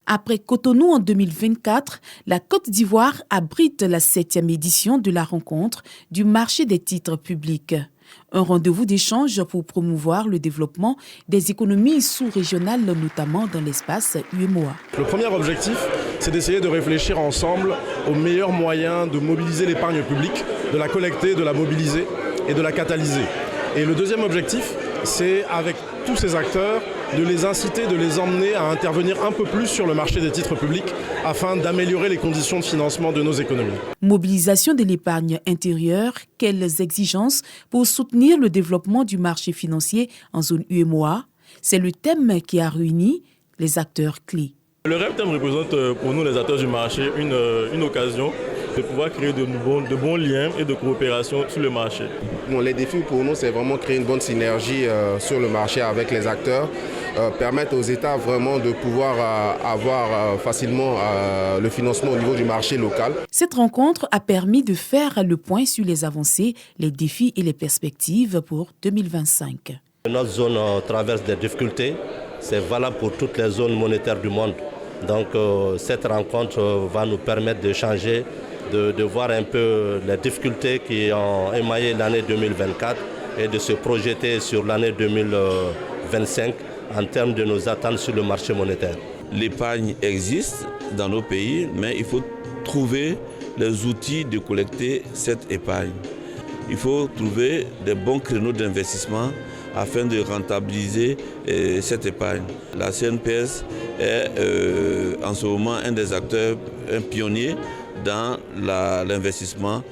Après Cotonou en 2024, la Côte d'Ivoire abrite la 7e édition de la rencontre du marché des titres publics. Un rendez-vous d'échange pour promouvoir le développement des économies sous-régionales, notamment dans l'espace UEMOA. Le premier objectif, c'est d'essayer de réfléchir ensemble aux meilleurs moyens de mobiliser l'épargne publique, de la collecter, de la mobiliser et de la catalyser. Et le deuxième objectif, c'est avec tous ces acteurs de les inciter, de les emmener à intervenir un peu plus sur le marché des titres publics afin d'améliorer les conditions de financement de nos économies. Mobilisation de l'épargne intérieure, quelles exigences pour soutenir le développement du marché financier en zone UEMOA? C'est le thème qui a réuni les acteurs clés. Le REPTEM représente pour nous les acteurs du marché une occasion de pouvoir créer de bons liens et de coopération sur le marché. Bon, les défis pour nous, c'est vraiment créer une bonne synergie sur le marché avec les acteurs, permettre aux États vraiment de pouvoir avoir facilement le financement au niveau du marché local. Cette rencontre a permis de faire le point sur les avancées, les défis et les perspectives pour 2025. Notre zone traverse des difficultés, c'est valable pour toutes les zones monétaires du monde. Donc cette rencontre va nous permettre d'échanger, de voir un peu les difficultés qui ont émaillé l'année 2024 et de se projeter sur l'année 2025 en termes de nos attentes sur le marché monétaire. L'épargne existe dans nos pays, mais il faut trouver les outils de collecter cette épargne. Il faut trouver des bons créneaux d'investissement afin de rentabiliser cette épargne. La CNPS est en ce moment un des acteurs, un pionnier dans l'investissement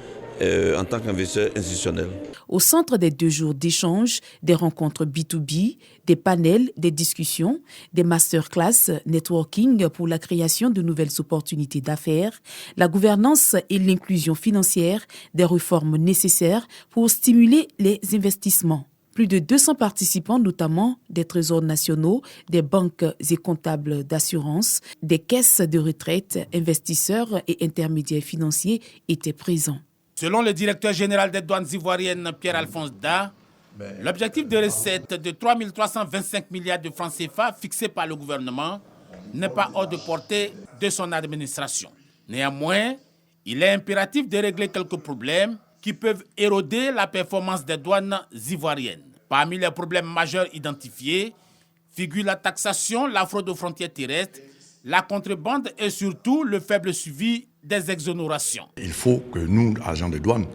en tant qu'investisseur institutionnel. Au centre des 2 jours d'échange, des rencontres B2B, des panels, des discussions, des masterclass, networking pour la création de nouvelles opportunités d'affaires, la gouvernance et l'inclusion financière, des réformes nécessaires pour stimuler les investissements. Plus de 200 participants, notamment des trésors nationaux, des banques et comptables d'assurance, des caisses de retraite, investisseurs et intermédiaires financiers étaient présents. Selon le directeur général des douanes ivoiriennes, Pierre-Alphonse Da, l'objectif de recette de 3 325 milliards de francs CFA fixé par le gouvernement n'est pas hors de portée de son administration. Néanmoins, il est impératif de régler quelques problèmes qui peuvent éroder la performance des douanes ivoiriennes. Parmi les problèmes majeurs identifiés figurent la taxation, la fraude aux frontières terrestres, la contrebande et surtout le faible suivi des exonérations. Il faut que nous, agents de douane,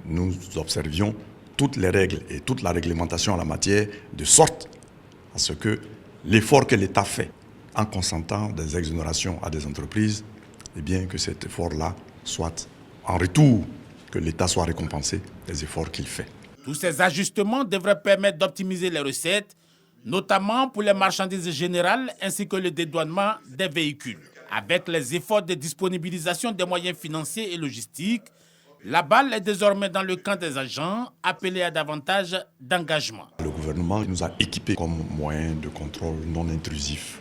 nous observions toutes les règles et toute la réglementation en la matière de sorte à ce que l'effort que l'État fait en consentant des exonérations à des entreprises, eh bien que cet effort-là soit en retour, que l'État soit récompensé des efforts qu'il fait. Tous ces ajustements devraient permettre d'optimiser les recettes, notamment pour les marchandises générales ainsi que le dédouanement des véhicules. Avec les efforts de disponibilisation des moyens financiers et logistiques, la balle est désormais dans le camp des agents appelés à davantage d'engagement. Le gouvernement nous a équipés comme moyen de contrôle non intrusif,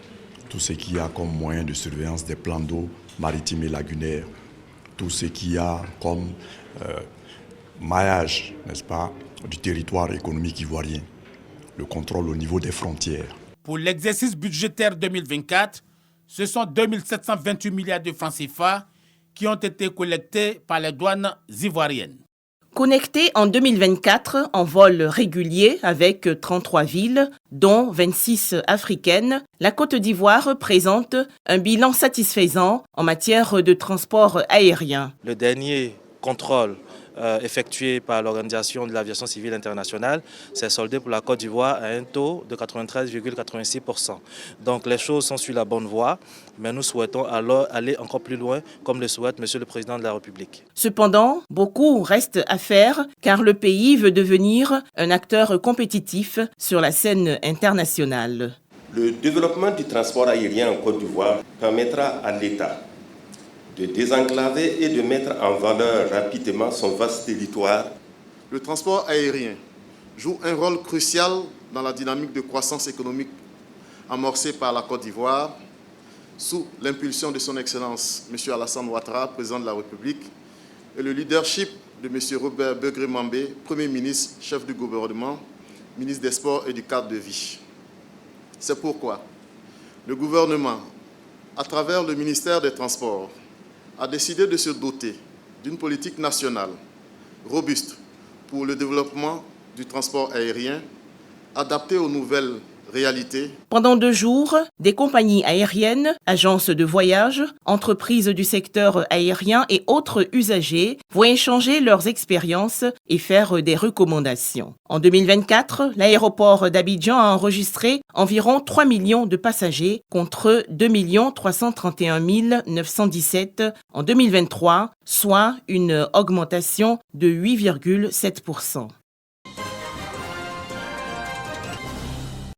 tout ce qu'il y a comme moyen de surveillance des plans d'eau maritimes et lagunaires, tout ce qu'il y a comme maillage, n'est-ce pas, du territoire économique ivoirien, le contrôle au niveau des frontières. Pour l'exercice budgétaire 2024, ce sont 2 728 milliards de francs CFA qui ont été collectés par les douanes ivoiriennes. Connectée en 2024 en vol régulier avec 33 villes, dont 26 africaines, la Côte d'Ivoire présente un bilan satisfaisant en matière de transport aérien. Le dernier contrôle effectué par l'Organisation de l'Aviation Civile Internationale s'est soldé pour la Côte d'Ivoire à un taux de 93,86%. Donc les choses sont sur la bonne voie, mais nous souhaitons alors aller encore plus loin, comme le souhaite Monsieur le Président de la République. Cependant, beaucoup reste à faire car le pays veut devenir un acteur compétitif sur la scène internationale. Le développement du transport aérien en Côte d'Ivoire permettra à l'État de désenclaver et de mettre en valeur rapidement son vaste territoire. Le transport aérien joue un rôle crucial dans la dynamique de croissance économique amorcée par la Côte d'Ivoire sous l'impulsion de son Excellence M. Alassane Ouattara, président de la République, et le leadership de M. Robert Begré-Mambé, Premier ministre, chef du gouvernement, ministre des Sports et du cadre de vie. C'est pourquoi le gouvernement à travers le ministère des Transports, a décidé de se doter d'une politique nationale robuste pour le développement du transport aérien, adaptée aux nouvelles réalités. Pendant 2 jours, des compagnies aériennes, agences de voyage, entreprises du secteur aérien et autres usagers vont échanger leurs expériences et faire des recommandations. En 2024, l'aéroport d'Abidjan a enregistré environ 3 millions de passagers contre 2 331 917 en 2023, soit une augmentation de 8,7%.